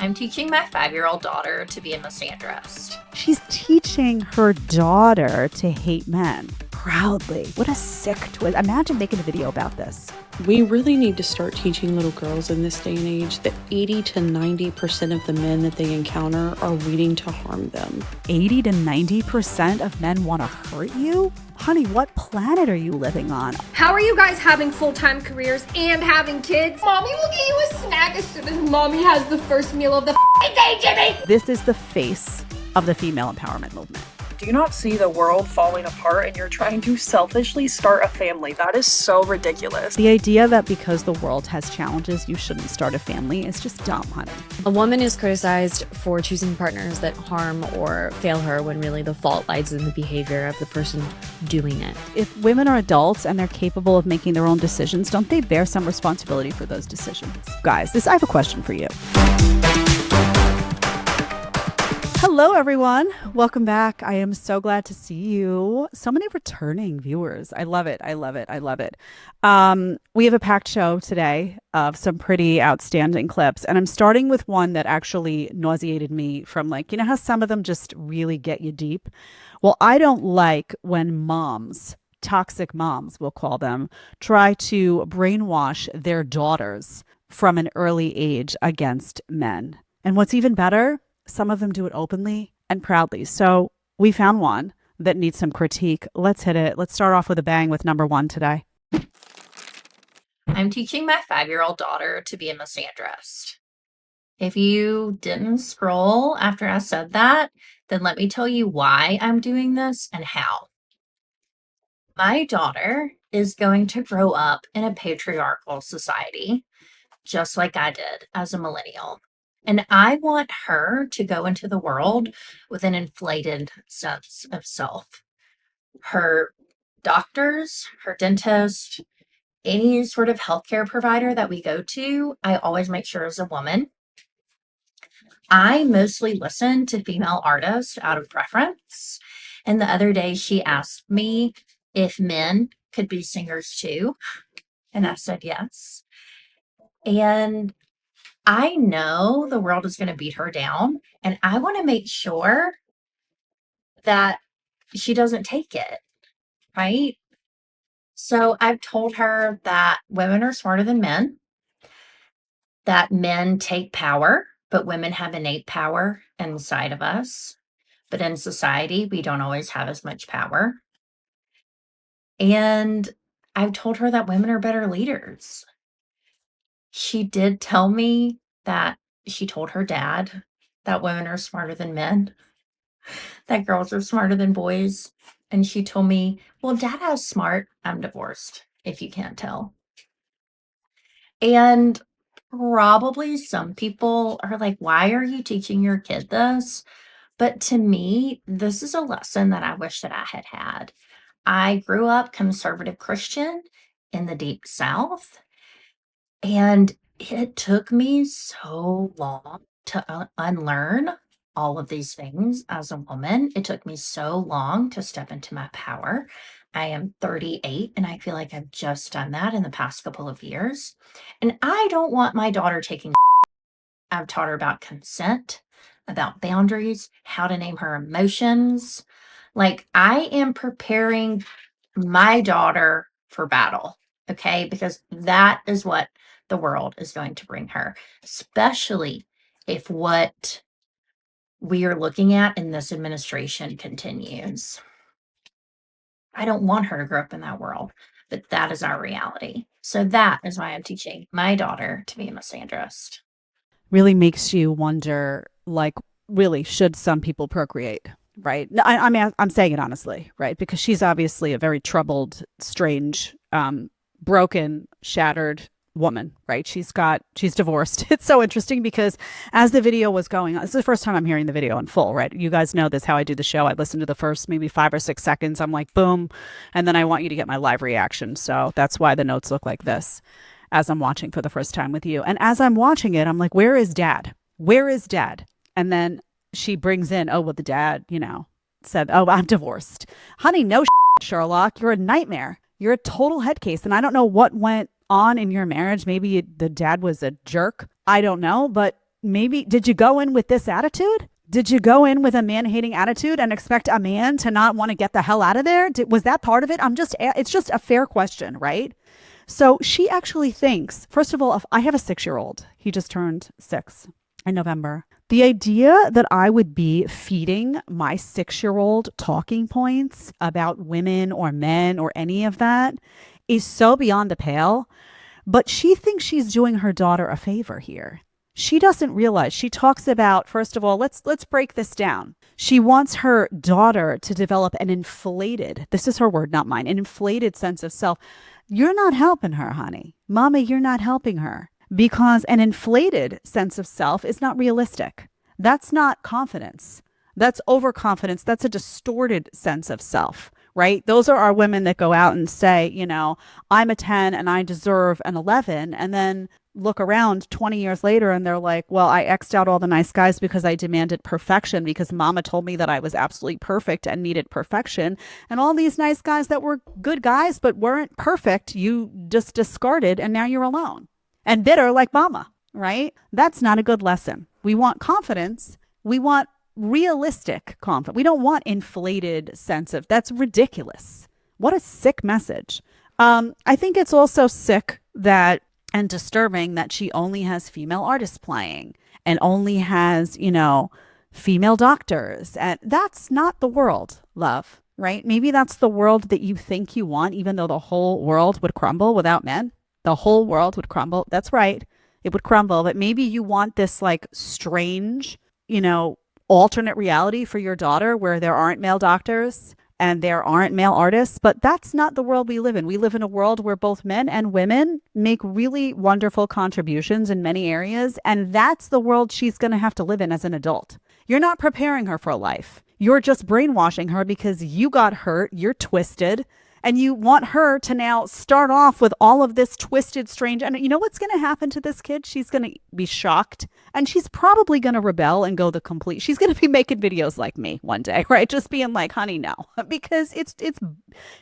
I'm teaching my 5-year-old daughter to be a misandrist. She's teaching her daughter to hate men proudly. What a sick twist. Imagine making a video about this. We really need to start teaching little girls in this day and age that 80 to 90% of the men that they encounter are waiting to harm them. 80 to 90% of men want to hurt you? Honey, what planet are you living on? How are you guys having full-time careers and having kids? Mommy will get you a snack as soon as mommy has the first meal of the day, Jimmy! This is the face of the female empowerment movement. Do you not see the world falling apart and you're trying to selfishly start a family? That is so ridiculous. The idea that because the world has challenges, you shouldn't start a family is just dumb, honey. A woman is criticized for choosing partners that harm or fail her when really the fault lies in the behavior of the person doing it. If women are adults and they're capable of making their own decisions, don't they bear some responsibility for those decisions? Guys, I have a question for you. Hello, everyone. Welcome back. I am so glad to see you. So many returning viewers. I love it. I love it. I love it. We have a packed show today of some pretty outstanding clips. And I'm starting with one that actually nauseated me from, like, you know how some of them just really get you deep? Well, I don't like when moms, toxic moms, we'll call them, try to brainwash their daughters from an early age against men. And what's even better, some of them do it openly and proudly. So we found one that needs some critique. Let's hit it. Let's start off with a bang with number one today. I'm teaching my 5-year-old daughter to be a misandrist. If you didn't scroll after I said that, then let me tell you why I'm doing this and how. My daughter is going to grow up in a patriarchal society, just like I did as a millennial. And I want her to go into the world with an inflated sense of self. Her doctors, her dentist, any sort of healthcare provider that we go to, I always make sure is a woman. I mostly listen to female artists out of preference. And the other day she asked me if men could be singers too. And I said yes. And I know the world is going to beat her down, and I want to make sure that she doesn't take it, right? So I've told her that women are smarter than men, that men take power, but women have innate power inside of us. But in society, we don't always have as much power. And I've told her that women are better leaders. She did tell me that she told her dad that women are smarter than men, that girls are smarter than boys. And she told me, well, dad is smart. I'm divorced, if you can't tell. And probably some people are like, why are you teaching your kid this? But to me, this is a lesson that I wish that I had had. I grew up conservative Christian in the deep South. And it took me so long to unlearn all of these things as a woman. It took me so long to step into my power. I am 38 and I feel like I've just done that in the past couple of years. And I don't want my daughter taking. I've taught her about consent, about boundaries, how to name her emotions. Like, I am preparing my daughter for battle, okay? Because that is what the world is going to bring her, especially if what we are looking at in this administration continues. I don't want her to grow up in that world, but that is our reality. So that is why I'm teaching my daughter to be a misandrist. Really makes you wonder, like, really, should some people procreate? Right. No, I mean, I'm saying it honestly, right? Because she's obviously a very troubled, strange, broken, shattered woman, right? She's divorced. It's so interesting because as the video was going on, this is the first time I'm hearing the video in full, right? You guys know this, how I do the show. I listen to the first maybe 5 or 6 seconds. I'm like, boom. And then I want you to get my live reaction. So that's why the notes look like this as I'm watching for the first time with you. And as I'm watching it, I'm like, where is dad? Where is dad? And then she brings in, oh, well, the dad, said, oh, I'm divorced. Honey, no Sherlock. You're a nightmare. You're a total head case. And I don't know what went on in your marriage. Maybe the dad was a jerk. I don't know. But maybe, did you go in with this attitude? Did you go in with a man-hating attitude and expect a man to not want to get the hell out of there? Was that part of it? It's just a fair question, right? So she actually thinks, first of all, if I have a 6-year-old, he just turned 6 in November. The idea that I would be feeding my 6-year-old talking points about women or men or any of that is so beyond the pale. But she thinks she's doing her daughter a favor here. She doesn't realize, she talks about, first of all, let's break this down. She wants her daughter to develop an inflated, this is her word, not mine, an inflated sense of self. You're not helping her, honey. Mama, you're not helping her, because an inflated sense of self is not realistic. That's not confidence. That's overconfidence. That's a distorted sense of self, right? Those are our women that go out and say, you know, I'm a 10 and I deserve an 11. And then look around 20 years later and they're like, well, I X'd out all the nice guys because I demanded perfection because mama told me that I was absolutely perfect and needed perfection. And all these nice guys that were good guys but weren't perfect, you just discarded and now you're alone and bitter like mama, right? That's not a good lesson. We want confidence. We want realistic confidence. We don't want inflated sense of, that's ridiculous. What a sick message. I think it's also sick that and disturbing that she only has female artists playing and only has, you know, female doctors. And that's not the world, love, right? Maybe that's the world that you think you want, even though the whole world would crumble without men. The whole world would crumble. That's right. It would crumble. But maybe you want this like strange, you know, alternate reality for your daughter where there aren't male doctors and there aren't male artists, but that's not the world we live in. We live in a world where both men and women make really wonderful contributions in many areas, and that's the world she's going to have to live in as an adult. You're not preparing her for life. You're just brainwashing her because you got hurt, you're twisted, and you want her to now start off with all of this twisted, strange. And you know what's going to happen to this kid? She's going to be shocked. And she's probably going to rebel and go the complete. She's going to be making videos like me one day, right? Just being like, honey, no. Because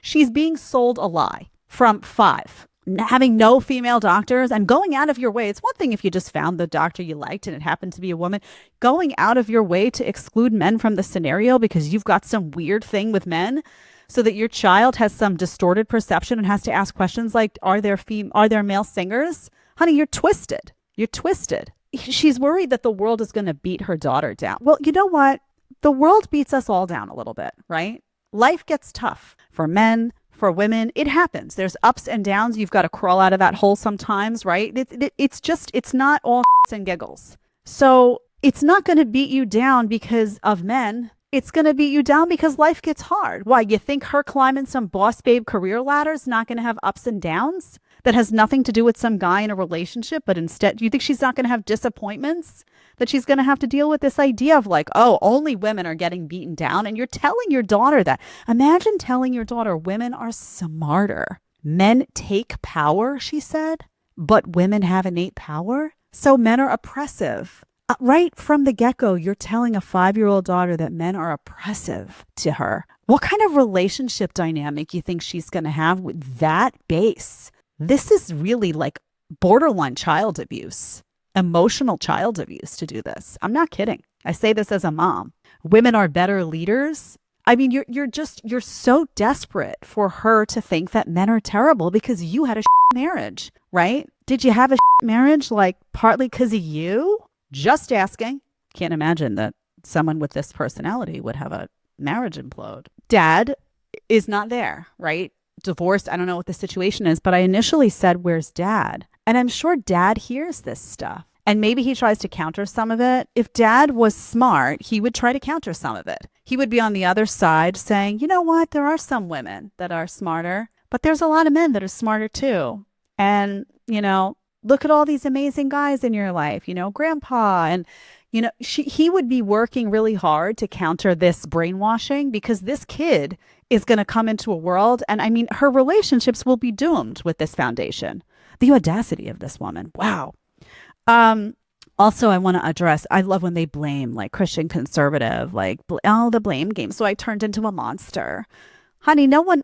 she's being sold a lie from 5. Having no female doctors and going out of your way. It's one thing if you just found the doctor you liked and it happened to be a woman. Going out of your way to exclude men from the scenario because you've got some weird thing with men, so that your child has some distorted perception and has to ask questions like, are there male singers? Honey, you're twisted. You're twisted. She's worried that the world is going to beat her daughter down. Well, you know what? The world beats us all down a little bit, right? Life gets tough for men, for women. It happens. There's ups and downs. You've got to crawl out of that hole sometimes, right? It's not all and giggles. So it's not going to beat you down because of men. It's going to beat you down because life gets hard. Why? You think her climbing some boss babe career ladder is not going to have ups and downs that has nothing to do with some guy in a relationship, but instead, do you think she's not going to have disappointments? That she's going to have to deal with this idea of like, oh, only women are getting beaten down. And you're telling your daughter that. Imagine telling your daughter women are smarter. Men take power, she said, but women have innate power. So men are oppressive. Right from the get-go, you're telling a 5-year-old daughter that men are oppressive to her. What kind of relationship dynamic you think she's going to have with that base? This is really like borderline child abuse, emotional child abuse to do this. I'm not kidding. I say this as a mom. Women are better leaders. I mean, you're so desperate for her to think that men are terrible because you had a marriage, right? Did you have a marriage like partly because of you? Just asking. Can't imagine that someone with this personality would have a marriage implode. Dad is not there, right? Divorced. I don't know what the situation is, but I initially said, where's dad? And I'm sure dad hears this stuff. And maybe he tries to counter some of it. If dad was smart, he would try to counter some of it. He would be on the other side saying, you know what? There are some women that are smarter, but there's a lot of men that are smarter too. And, you know, look at all these amazing guys in your life, you know, grandpa. And, you know, he would be working really hard to counter this brainwashing because this kid is going to come into a world. And I mean, her relationships will be doomed with this foundation. The audacity of this woman. Wow. Also, I want to address, I love when they blame like Christian conservative, like, the blame game. So I turned into a monster. Honey, no one,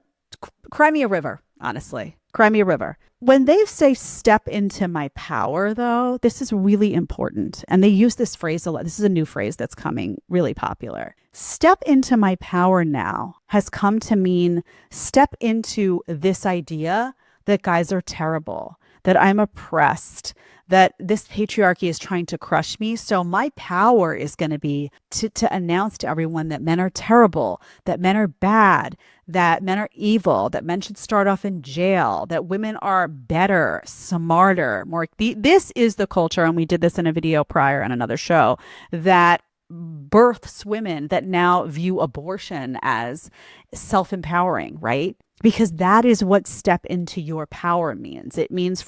cry me a river, honestly. Cry me a river. When they say step into my power, though, this is really important. And they use this phrase a lot. This is a new phrase that's coming really popular. Step into my power now has come to mean step into this idea that guys are terrible, that I'm oppressed, that this patriarchy is trying to crush me. So my power is going to be to announce to everyone that men are terrible, that men are bad, that men are evil, that men should start off in jail, that women are better, smarter, more. This is the culture, and we did this in a video prior on another show, that births women that now view abortion as self-empowering, right? Because that is what step into your power means. It means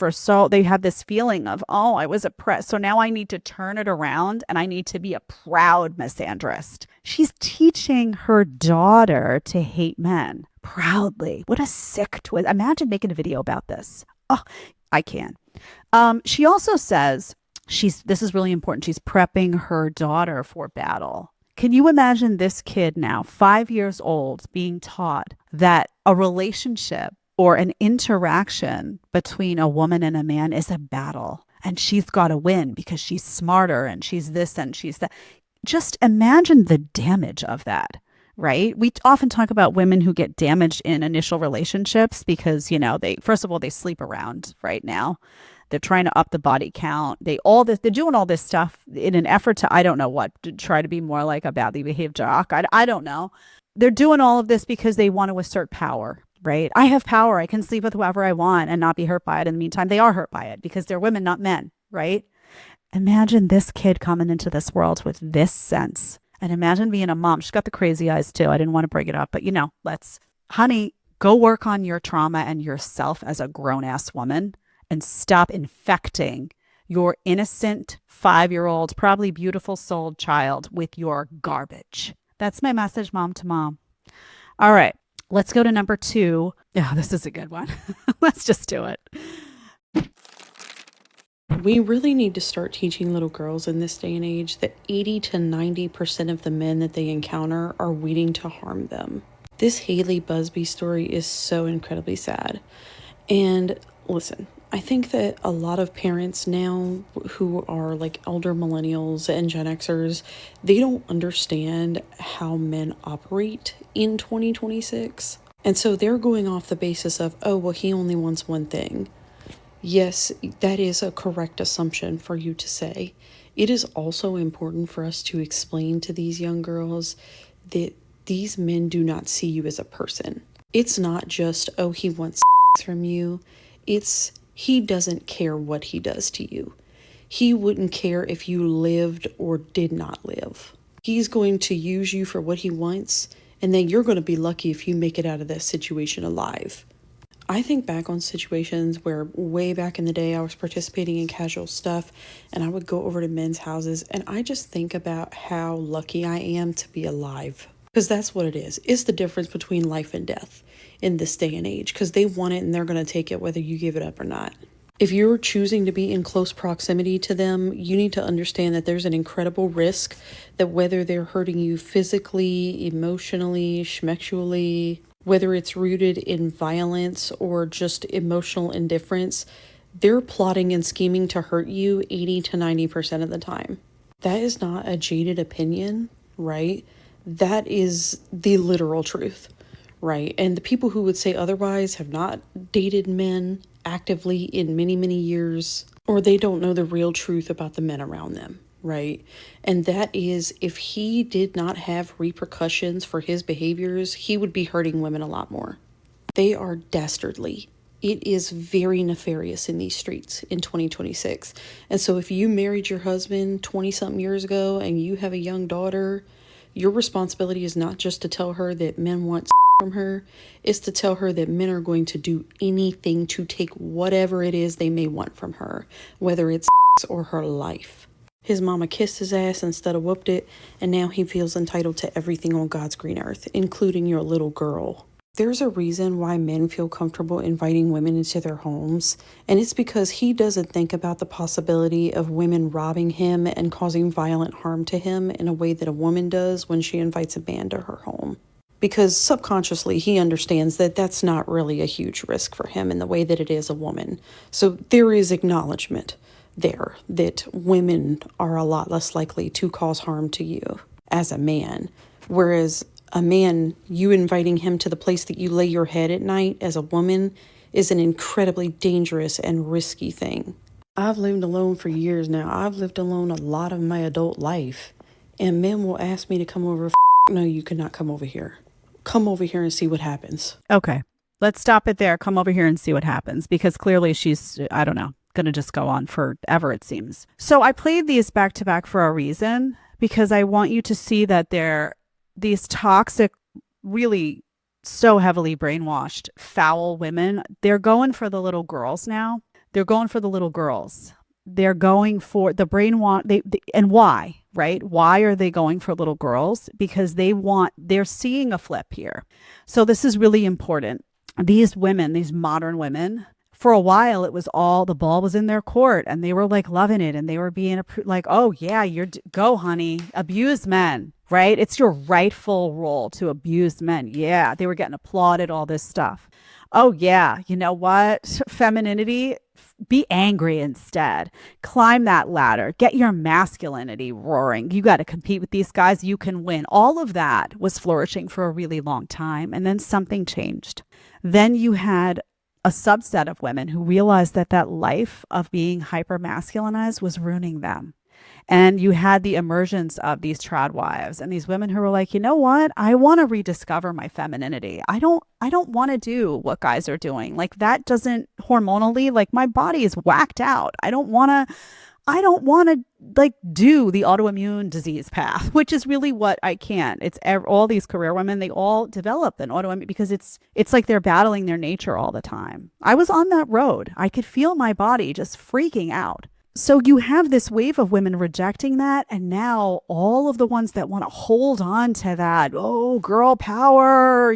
they have this feeling of, oh, I was oppressed, so now I need to turn it around and I need to be a proud misandrist. She's teaching her daughter to hate men proudly. What a sick twist. Imagine making a video about this. Oh, I can. She also says, this is really important, she's prepping her daughter for battle. Can you imagine this kid now, 5 years old, being taught that a relationship or an interaction between a woman and a man is a battle and she's got to win because she's smarter and she's this and she's that? Just imagine the damage of that, right? We often talk about women who get damaged in initial relationships because, first of all, they sleep around right now. They're trying to up the body count. They're doing all this stuff in an effort to, I don't know what, to try to be more like a badly behaved jock. I don't know. They're doing all of this because they want to assert power, right? I have power. I can sleep with whoever I want and not be hurt by it. In the meantime, they are hurt by it because they're women, not men, right? Imagine this kid coming into this world with this sense. And imagine being a mom. She's got the crazy eyes too. I didn't want to bring it up, but honey, go work on your trauma and yourself as a grown-ass woman. And stop infecting your innocent 5-year-old, probably beautiful souled child with your garbage. That's my message, mom to mom. All right, let's go to number 2. Yeah, this is a good one. Let's just do it. We really need to start teaching little girls in this day and age that 80 to 90% of the men that they encounter are waiting to harm them. This Haley Busby story is so incredibly sad. And listen, I think that a lot of parents now who are like elder millennials and Gen Xers, they don't understand how men operate in 2026. And so they're going off the basis of, oh, well, he only wants one thing. Yes, that is a correct assumption for you to say. It is also important for us to explain to these young girls that these men do not see you as a person. It's not just, oh, he wants from you. It's he doesn't care what he does to you. He wouldn't care if you lived or did not live. He's going to use you for what he wants, and then you're going to be lucky if you make it out of that situation alive. I think back on situations where way back in the day I was participating in casual stuff and I would go over to men's houses and I just think about how lucky I am to be alive. Because that's what it is. It's the difference between life and death in this day and age, because they want it and they're going to take it whether you give it up or not. If you're choosing to be in close proximity to them, you need to understand that there's an incredible risk that whether they're hurting you physically, emotionally, schmexually, whether it's rooted in violence or just emotional indifference, they're plotting and scheming to hurt you 80 to 90% of the time. That is not a jaded opinion, right? That is the literal truth, right? And the people who would say otherwise have not dated men actively in many, many years, or they don't know the real truth about the men around them, right? And that is, if he did not have repercussions for his behaviors, he would be hurting women a lot more. They are dastardly. It is very nefarious in these streets in 2026. And so if you married your husband 20-something years ago and you have a young daughter, your responsibility is not just to tell her that men want from her, it's to tell her that men are going to do anything to take whatever it is they may want from her, whether it's or her life. His mama kissed his ass instead of whooped it, and now he feels entitled to everything on God's green earth, including your little girl. There's a reason why men feel comfortable inviting women into their homes, and it's because he doesn't think about the possibility of women robbing him and causing violent harm to him in a way that a woman does when she invites a man to her home. because subconsciously he understands that that's not really a huge risk for him in the way that it is a woman. So there is acknowledgement there that women are a lot less likely to cause harm to you as a man. Whereas a man, you inviting him to the place that you lay your head at night as a woman is an incredibly dangerous and risky thing. I've lived alone for years now. I've lived alone a lot of my adult life. And men will ask me to come over. No, you cannot come over here. Come over here and see what happens. Okay, let's stop it there. Come over here and see what happens, because clearly she's, I don't know, going to just go on forever, it seems. So I played these back to back for a reason, because I want you to see that they're these toxic, really so heavily brainwashed, foul women. They're going for the little girls now. They're going for the little girls. They're going for the brainwash. And why, right? Why are they going for little girls? Because they're seeing a flip here. So this is really important. These women, these modern women, for a while, it was all, the ball was in their court and they were like loving it. And they were being like, oh yeah, go honey, abuse men, right? It's your rightful role to abuse men. Yeah. They were getting applauded, all this stuff. Oh yeah. You know what? Femininity, be angry instead. Climb that ladder. Get your masculinity roaring. You got to compete with these guys. You can win. All of that was flourishing for a really long time. And then something changed. Then you had a subset of women who realized that life of being hyper masculinized was ruining them. And you had the emergence of these trad wives and these women who were like, you know what? I want to rediscover my femininity. I don't want to do what guys are doing. Like that doesn't hormonally, like my body is whacked out. I don't want to like do the autoimmune disease path, which is really what I can't. It's all these career women, they all develop an autoimmune because it's like they're battling their nature all the time. I was on that road. I could feel my body just freaking out. So you have this wave of women rejecting that. And now all of the ones that want to hold on to that, oh, girl power,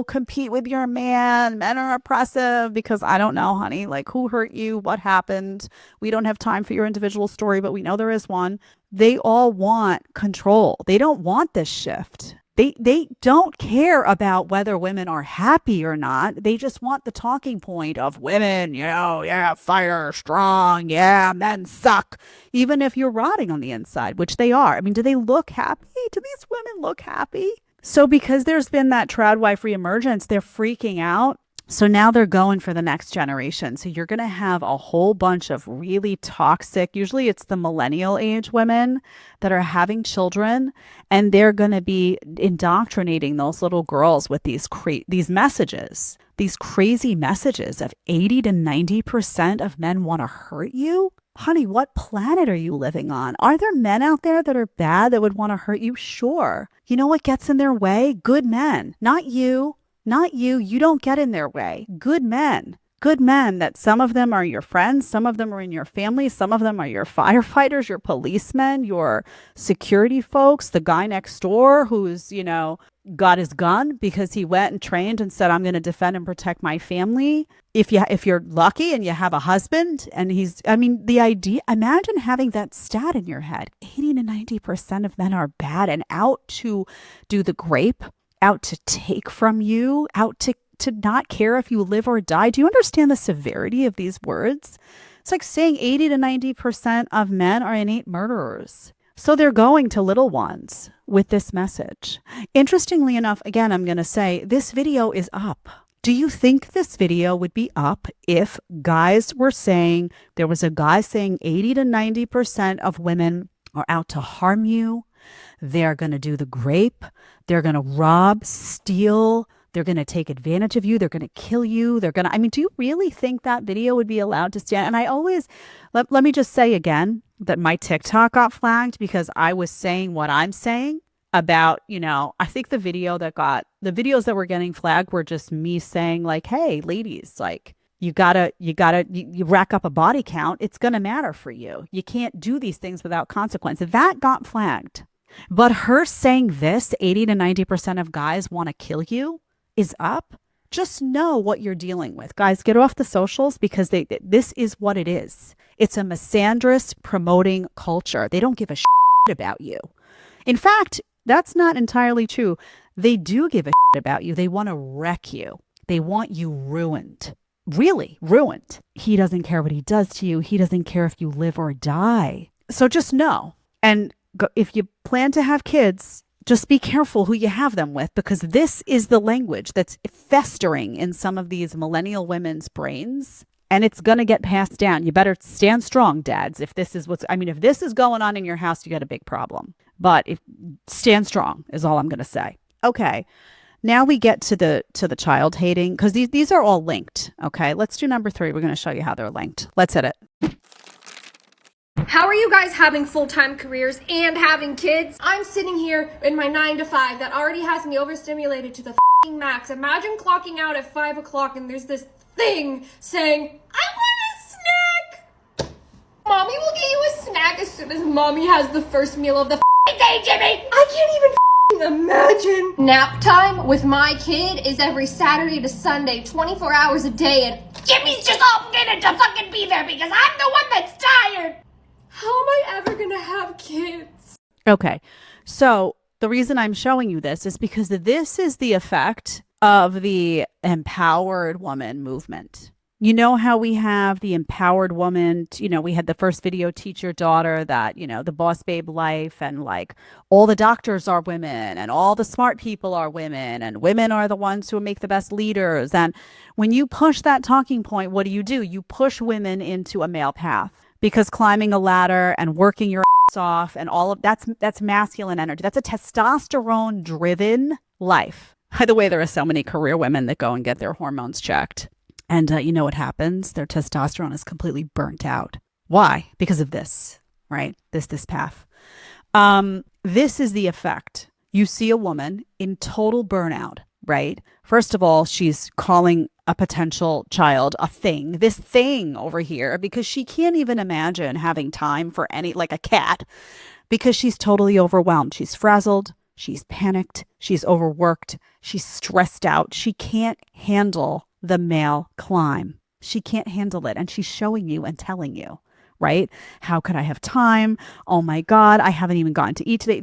compete with your man. Men are oppressive because I don't know, honey, like who hurt you? What happened? We don't have time for your individual story, but we know there is one. They all want control. They don't want this shift. They don't care about whether women are happy or not. They just want the talking point of women, yeah, fighter, strong, yeah, men suck. Even if you're rotting on the inside, which they are. I mean, do they look happy? Do these women look happy? So because there's been that trad wife reemergence, they're freaking out. So now they're going for the next generation. So you're going to have a whole bunch of really toxic, usually it's the millennial age women that are having children, and they're going to be indoctrinating those little girls with these messages, these crazy messages of 80 to 90% of men want to hurt you. Honey, what planet are you living on? Are there men out there that are bad that would want to hurt you? Sure. You know what gets in their way? Good men, not you. Not you. You don't get in their way. Good men that some of them are your friends. Some of them are in your family. Some of them are your firefighters, your policemen, your security folks, the guy next door who's, got his gun because he went and trained and said, I'm going to defend and protect my family. If you're lucky and you have a husband and the idea, imagine having that stat in your head. 80 to 90% of men are bad and out to do the grape, out to take from you, out to not care if you live or die. Do you understand the severity of these words? It's like saying 80 to 90% of men are innate murderers. So they're going to little ones with this message. Interestingly enough, again, I'm going to say this video is up. Do you think this video would be up if guys were saying, there was a guy saying 80 to 90% of women are out to harm you? They're going to do the grape. They're going to rob, steal. They're going to take advantage of you. They're going to kill you. Do you really think that video would be allowed to stand? And I always, let me just say again that my TikTok got flagged because I was saying what I'm saying about, I think the videos that were getting flagged were just me saying like, hey, ladies, like, you rack up a body count. It's going to matter for you. You can't do these things without consequence. That got flagged. But her saying this, 80 to 90% of guys want to kill you, is up. Just know what you're dealing with. Guys, get off the socials because this is what it is. It's a misandrous promoting culture. They don't give a shit about you. In fact, That's not entirely true. They do give a shit about you. They want to wreck you. They want you ruined. Really ruined. He doesn't care what he does to you. He doesn't care if you live or die. So just know. And if you plan to have kids, just be careful who you have them with, because this is the language that's festering in some of these millennial women's brains. And it's going to get passed down. You better stand strong, dads. If this is if this is going on in your house, you got a big problem. But stand strong is all I'm going to say. Okay. Now we get to the child hating, because these are all linked. Okay. Let's do number 3. We're going to show you how they're linked. Let's hit it. How are you guys having full-time careers and having kids? I'm sitting here in my 9 to 5 that already has me overstimulated to the max. Imagine clocking out at 5 o'clock and there's this thing saying, I want a snack. Mommy will get you a snack as soon as mommy has the first meal of the day, Jimmy. I can't even imagine. Nap time with my kid is every Saturday to Sunday, 24 hours a day, and Jimmy's just obligated to fucking be there because I'm the one that's tired. How am I ever gonna have kids? Okay. So the reason I'm showing you this is because this is the effect of the empowered woman movement. You know how we have the empowered woman, we had the first video, teach your daughter that, the boss babe life, and like all the doctors are women and all the smart people are women and women are the ones who make the best leaders. And when you push that talking point, what do? You push women into a male path, because climbing a ladder and working your ass off and all of that's masculine energy. That's a testosterone driven life. By the way, there are so many career women that go and get their hormones checked. And you know what happens? Their testosterone is completely burnt out. Why? Because of this, right? This path. This is the effect. You see a woman in total burnout, right? First of all, she's calling a potential child this thing over here, because she can't even imagine having time for like a cat, because she's totally overwhelmed. She's frazzled. She's panicked. She's overworked. She's stressed out. She can't handle the male climb. She can't handle it. And she's showing you and telling you, right? How could I have time? Oh my God, I haven't even gotten to eat today.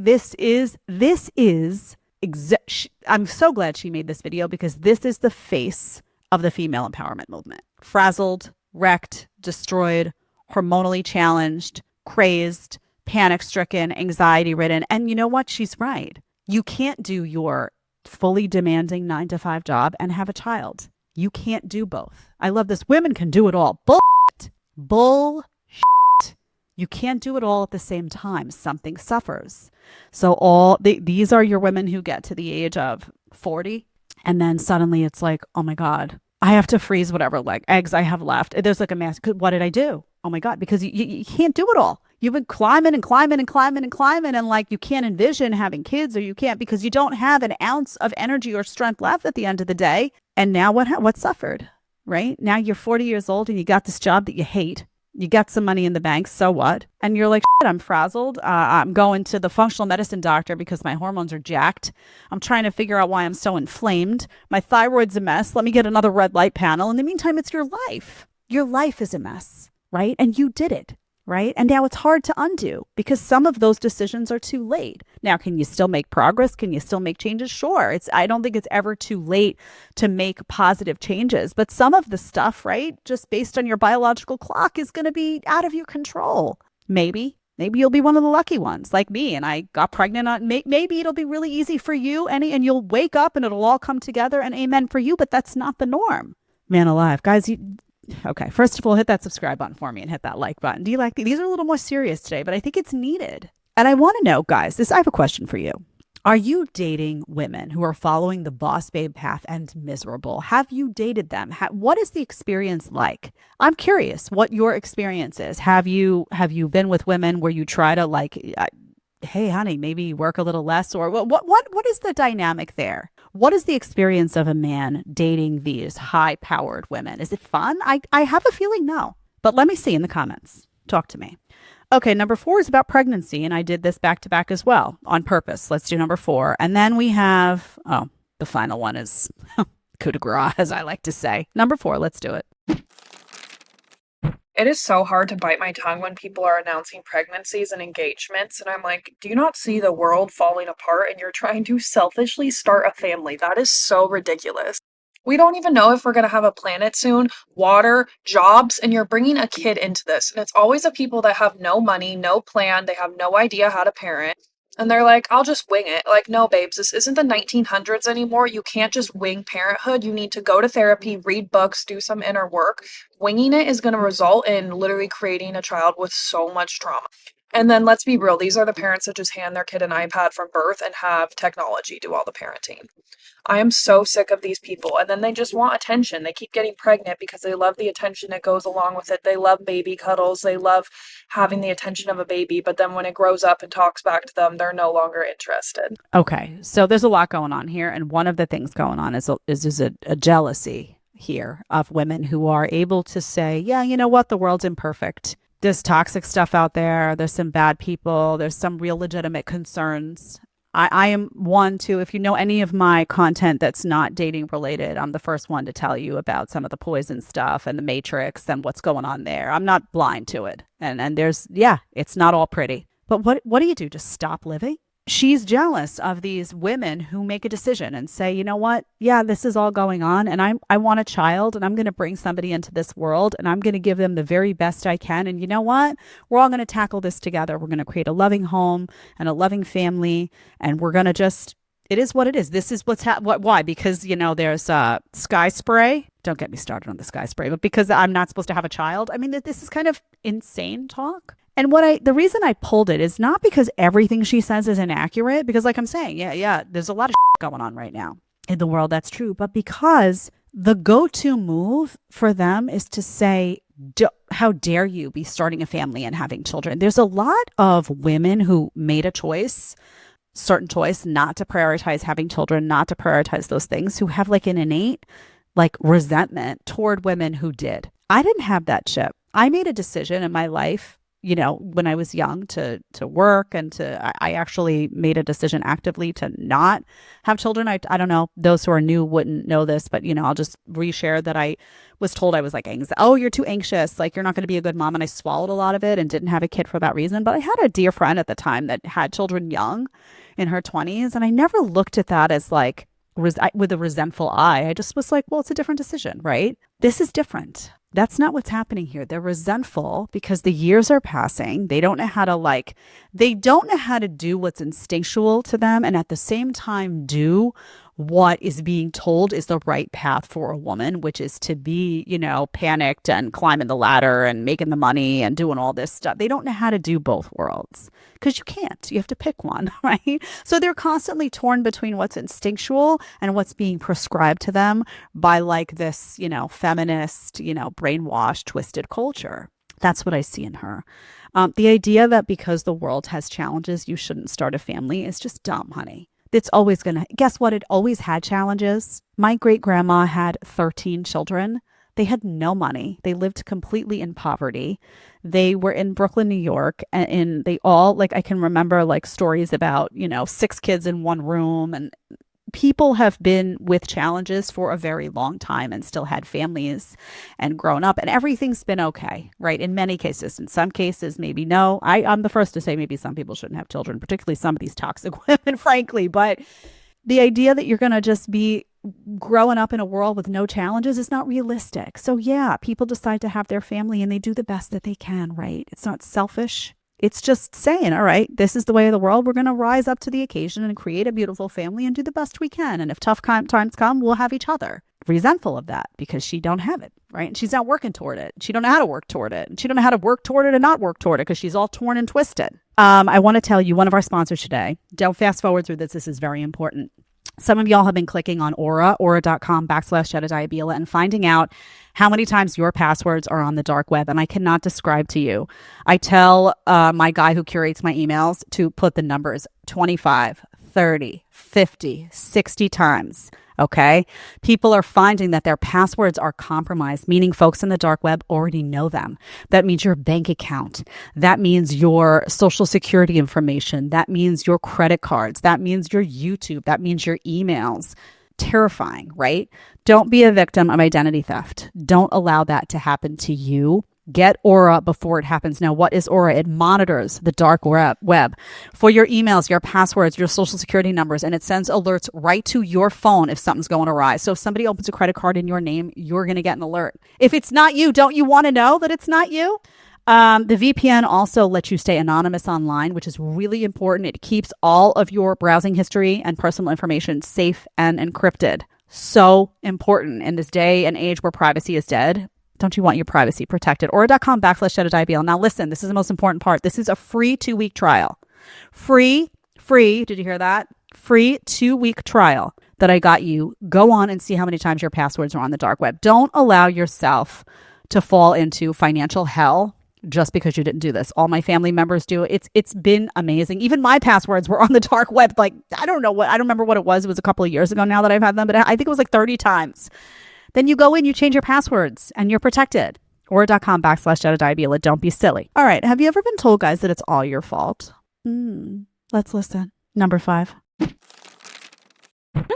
I'm so glad she made this video, because this is the face of the female empowerment movement. Frazzled, wrecked, destroyed, hormonally challenged, crazed, panic-stricken, anxiety-ridden. And you know what? She's right. You can't do your fully demanding 9 to 5 job and have a child. You can't do both. I love this. Women can do it all. Bullshit. You can't do it all at the same time. Something suffers. So these are your women who get to the age of 40, and then suddenly it's like, oh my God, I have to freeze whatever like eggs I have left. There's like a mass. What did I do? Oh my God, because you can't do it all. You've been climbing and climbing and climbing and climbing, and like you can't envision having kids, or you can't, because you don't have an ounce of energy or strength left at the end of the day. And now what suffered, right? Now you're 40 years old and you got this job that you hate. You got some money in the bank, so what? And you're like, shit, I'm frazzled. I'm going to the functional medicine doctor because my hormones are jacked. I'm trying to figure out why I'm so inflamed. My thyroid's a mess. Let me get another red light panel. In the meantime, it's your life. Your life is a mess, right? And you did it, right? And now it's hard to undo, because some of those decisions are too late. Now, can you still make progress? Can you still make changes? Sure. I don't think it's ever too late to make positive changes, but some of the stuff, right, just based on your biological clock, is going to be out of your control. Maybe you'll be one of the lucky ones like me, and I got pregnant on, maybe it'll be really easy for you, and you'll wake up and it'll all come together, and amen for you, but that's not the norm. Man alive, guys, okay, first of all, hit that subscribe button for me and hit that like button. Do you like these? Are a little more serious today, but I think it's needed. And I want to know, guys, I have a question for you. Are you dating women who are following the boss babe path and miserable? Have you dated them? What is the experience like? I'm curious what your experience is. Have you been with women where you try to like, hey, honey, maybe work a little less, or what is the dynamic there? What is the experience of a man dating these high-powered women? Is it fun? I have a feeling no, but let me see in the comments. Talk to me. Okay, number 4 is about pregnancy, and I did this back to back as well on purpose. Let's do number 4. And then we have, the final one is coup de grace, as I like to say. Number 4, let's do it. It is so hard to bite my tongue when people are announcing pregnancies and engagements, and I'm like, do you not see the world falling apart and you're trying to selfishly start a family? That is so ridiculous. We don't even know if we're going to have a planet soon, water, jobs, and you're bringing a kid into this. And it's always the people that have no money, no plan, they have no idea how to parent. And they're like, I'll just wing it. Like, no, babes, this isn't the 1900s anymore. You can't just wing parenthood. You need to go to therapy, read books, do some inner work. Winging it is going to result in literally creating a child with so much trauma. And then let's be real, these are the parents that just hand their kid an iPad from birth and have technology do all the parenting. I am so sick of these people. And then they just want attention. They keep getting pregnant because they love the attention that goes along with it. They love baby cuddles. They love having the attention of a baby. But then when it grows up and talks back to them, they're no longer interested. Okay, so there's a lot going on here. And one of the things going on is a jealousy here of women who are able to say, yeah, you know what? The world's imperfect. There's toxic stuff out there. There's some bad people. There's some real legitimate concerns. I am one to, if you know any of my content that's not dating related, I'm the first one to tell you about some of the poison stuff and the matrix and what's going on there. I'm not blind to it. And there's, yeah, it's not all pretty. But what do you do? Just stop living? She's jealous of these women who make a decision and say, you know what? Yeah, this is all going on. And I want a child and I'm going to bring somebody into this world and I'm going to give them the very best I can. And you know what? We're all going to tackle this together. We're going to create a loving home and a loving family. And we're going to just, it is what it is. This is why? Because, you know, there's sky spray. Don't get me started on the sky spray, but because I'm not supposed to have a child. I mean, this is kind of insane talk. And the reason I pulled it is not because everything she says is inaccurate, because like I'm saying, yeah, there's a lot of going on right now in the world. That's true. But because the go-to move for them is to say, how dare you be starting a family and having children? There's a lot of women who made a certain choice not to prioritize having children, not to prioritize those things, who have like an innate like resentment toward women who did. I didn't have that chip. I made a decision in my life, you know, when I was young to work and I actually made a decision actively to not have children. I don't know, those who are new wouldn't know this, but, you know, I'll just reshare that I was told I was like, oh, you're too anxious. Like, you're not going to be a good mom. And I swallowed a lot of it and didn't have a kid for that reason. But I had a dear friend at the time that had children young in her 20s. And I never looked at that as like with a resentful eye. I just was like, well, it's a different decision, right? This is different. That's not what's happening here. They're resentful because the years are passing. They don't know how to do what's instinctual to them and at the same time do what is being told is the right path for a woman, which is to be, you know, panicked and climbing the ladder and making the money and doing all this stuff. They don't know how to do both worlds because you can't. You have to pick one, right? So they're constantly torn between what's instinctual and what's being prescribed to them by like this, you know, feminist, you know, brainwashed, twisted culture. That's what I see in her. The idea that because the world has challenges, you shouldn't start a family is just dumb, honey. It's always going to, guess what? It always had challenges. My great grandma had 13 children. They had no money. They lived completely in poverty. They were in Brooklyn, New York, and they all, like, I can remember like stories about, you know, 6 kids in one room, and people have been with challenges for a very long time and still had families and grown up, and everything's been okay, right? In many cases. In some cases, maybe no. I'm the first to say maybe some people shouldn't have children, particularly some of these toxic women, frankly. But the idea that you're going to just be growing up in a world with no challenges is not realistic. So yeah, people decide to have their family and they do the best that they can, right? It's not selfish. It's just saying, all right, this is the way of the world. We're going to rise up to the occasion and create a beautiful family and do the best we can. And if tough times come, we'll have each other. Resentful of that because she don't have it, right? And she's not working toward it. She don't know how to work toward it. And she don't know how to work toward it and not work toward it because she's all torn and twisted. I want to tell you one of our sponsors today. Don't fast forward through this. This is very important. Some of y'all have been clicking on aura.com/Jedediah Bila and finding out how many times your passwords are on the dark web. And I cannot describe to you. I tell my guy who curates my emails to put the numbers 25, 30, 50, 60 times. Okay. People are finding that their passwords are compromised, meaning folks in the dark web already know them. That means your bank account. That means your social security information. That means your credit cards. That means your YouTube. That means your emails. Terrifying, right? Don't be a victim of identity theft. Don't allow that to happen to you. Get Aura before it happens. Now, what is Aura? It monitors the dark web for your emails, your passwords, your social security numbers, and it sends alerts right to your phone if something's going awry. So if somebody opens a credit card in your name, you're going to get an alert. If it's not you, don't you want to know that it's not you? The VPN also lets you stay anonymous online, which is really important. It keeps all of your browsing history and personal information safe and encrypted. So important in this day and age where privacy is dead. Don't you want your privacy protected? Aura.com/Jedediah. Now listen, this is the most important part. This is a free 2-week trial. Free. Did you hear that? Free 2-week trial that I got you. Go on and see how many times your passwords are on the dark web. Don't allow yourself to fall into financial hell just because you didn't do this. All my family members do. It's been amazing. Even my passwords were on the dark web. Like, I don't remember what it was. It was a couple of years ago now that I've had them, but I think it was like 30 times. Then you go in, you change your passwords, and you're protected. Aura.com/Jedediah. Don't be silly. All right. Have you ever been told, guys, that it's all your fault? Let's listen. Number 5.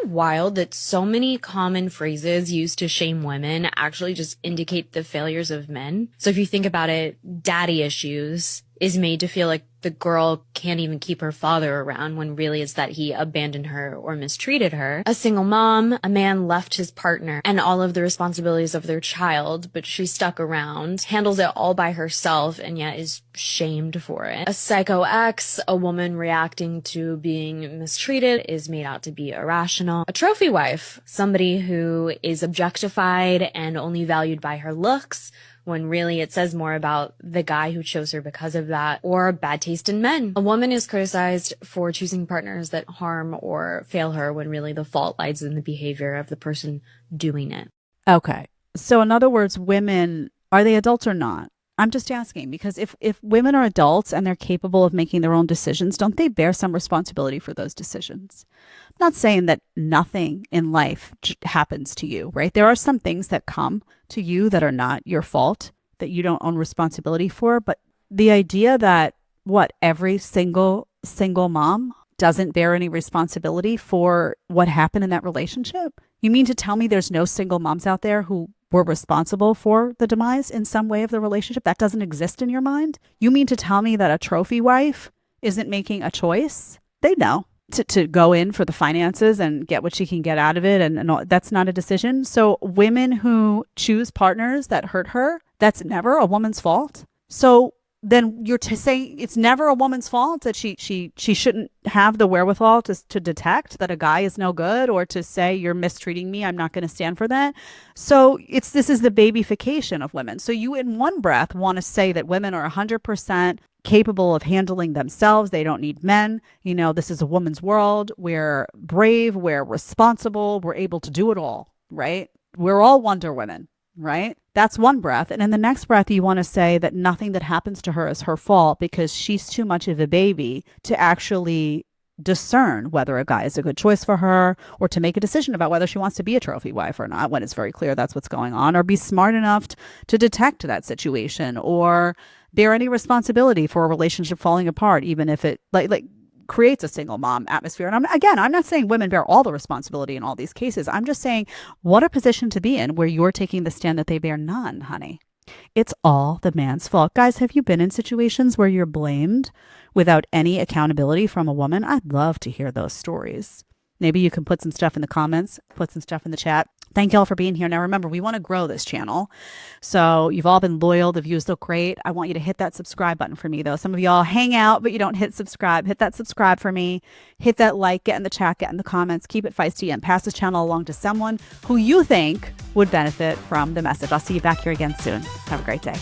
Wild that so many common phrases used to shame women actually just indicate the failures of men. So if you think about it, daddy issues is made to feel like the girl can't even keep her father around when really it's that he abandoned her or mistreated her. A single mom, a man left his partner and all of the responsibilities of their child, but she stuck around, handles it all by herself, and yet is shamed for it. A psycho ex, a woman reacting to being mistreated, is made out to be irrational. A trophy wife, somebody who is objectified and only valued by her looks, when really it says more about the guy who chose her because of that. Or bad taste in men. A woman is criticized for choosing partners that harm or fail her when really the fault lies in the behavior of the person doing it. Okay. So in other words, women, are they adults or not? I'm just asking, because if women are adults and they're capable of making their own decisions, don't they bear some responsibility for those decisions? I'm not saying that nothing in life happens to you, right? There are some things that come to you that are not your fault, that you don't own responsibility for. But the idea that every single mom doesn't bear any responsibility for what happened in that relationship? You mean to tell me there's no single moms out there who were responsible for the demise in some way of the relationship? That doesn't exist in your mind? You mean to tell me that a trophy wife isn't making a choice? They know to go in for the finances and get what she can get out of it. And all, that's not a decision. So women who choose partners that hurt her, that's never a woman's fault. So then you're saying it's never a woman's fault, that she shouldn't have the wherewithal to detect that a guy is no good, or to say you're mistreating me, I'm not going to stand for that. So this is the babyfication of women. So you in one breath want to say that women are 100% capable of handling themselves. They don't need men. You know, this is a woman's world. We're brave, we're responsible, we're able to do it all, right? We're all Wonder Women, right? That's one breath. And in the next breath, you want to say that nothing that happens to her is her fault because she's too much of a baby to actually discern whether a guy is a good choice for her, or to make a decision about whether she wants to be a trophy wife or not when it's very clear that's what's going on, or be smart enough to detect that situation, or bear any responsibility for a relationship falling apart, even if it like creates a single mom atmosphere. And I'm not saying women bear all the responsibility in all these cases. I'm just saying, what a position to be in where you're taking the stand that they bear none, honey. It's all the man's fault. Guys, have you been in situations where you're blamed without any accountability from a woman? I'd love to hear those stories. Maybe you can put some stuff in the comments, put some stuff in the chat. Thank y'all for being here. Now, remember, we want to grow this channel. So you've all been loyal. The views look great. I want you to hit that subscribe button for me, though. Some of y'all hang out, but you don't hit subscribe. Hit that subscribe for me. Hit that like, get in the chat, get in the comments, keep it feisty, and pass this channel along to someone who you think would benefit from the message. I'll see you back here again soon. Have a great day.